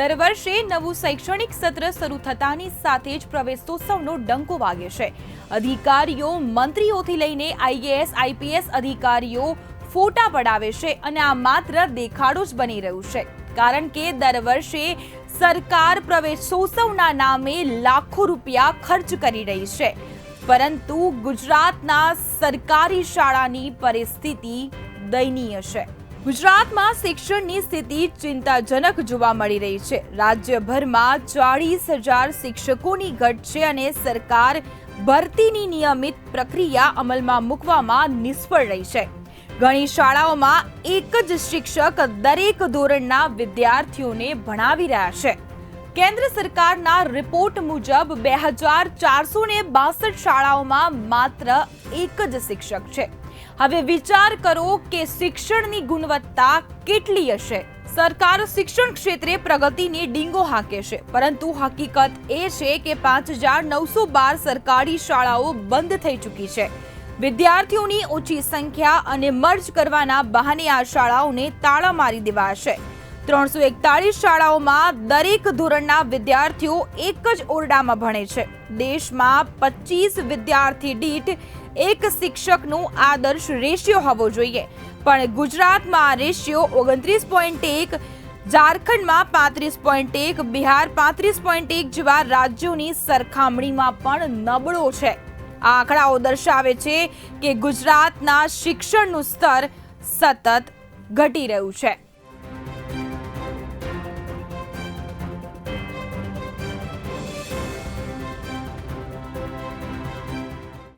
દર વર્ષે નવું શૈક્ષણિક સત્ર શરૂ થતાની સાથે જ પ્રવેશોત્સવનો ડંકો વાગે છે। અધિકારીઓ મંત્રીઓથી લઈને આઈએએસ આઈપીએસ અધિકારીઓ ફોટા પડાવે છે અને આ માત્ર દેખાડો જ બની રહ્યું છે, કારણ કે દર વર્ષે સરકાર પ્રવેશોત્સવના નામે લાખો રૂપિયા ખર્ચ કરી રહી છે, પરંતુ ગુજરાતના સરકારી શાળાની પરિસ્થિતિ દયનીય છે। ગુજરાતમાં શિક્ષણની સ્થિતિ ચિંતાજનક જોવા મળી રહી છે। રાજ્યભરમાં 40,000 શિક્ષકોની ઘટ છે અને સરકાર ભરતીની નિયમિત પ્રક્રિયા અમલમાં મૂકવામાં નિષ્ફળ રહી છે। ઘણી શાળાઓમાં એક જ શિક્ષક દરેક ધોરણના વિદ્યાર્થીઓને ભણાવી રહ્યા છે। કેન્દ્ર સરકારના રિપોર્ટ મુજબ 2462 શાળાઓમાં માત્ર એક જ શિક્ષક છે। હવે વિચાર કરો કે શિક્ષણની ગુણવત્તા કેટલી હશે। સરકાર શિક્ષણ ક્ષેત્રે પ્રગતિને ડીંગો હાંકે છે, પરંતુ હકીકત એ છે કે 5912 સરકારી શાળાઓ બંધ થઈ ચૂકી છે। વિદ્યાર્થીઓની ઓછી સંખ્યા અને મર્જ કરવાના બહાને આ શાળાઓને તાળા મારી દેવાશે। 341 શાળાઓમાં દરેક ધોરણના વિદ્યાર્થીઓ એક જ ઓરડામાં ભણે છે। દેશમાં 25 વિદ્યાર્થી દીઠ એક શિક્ષકનો આદર્શ રેશિયો હોવો જોઈએ, પણ ગુજરાતમાં આ રેશિયો 29.1, ઝારખંડમાં 35.1, બિહાર 35.1 જેવા રાજ્યોની સરખામણીમાં પણ નબળો છે। આ આંકડાઓ દર્શાવે છે કે ગુજરાતના શિક્ષણનું સ્તર સતત ઘટી રહ્યું છે।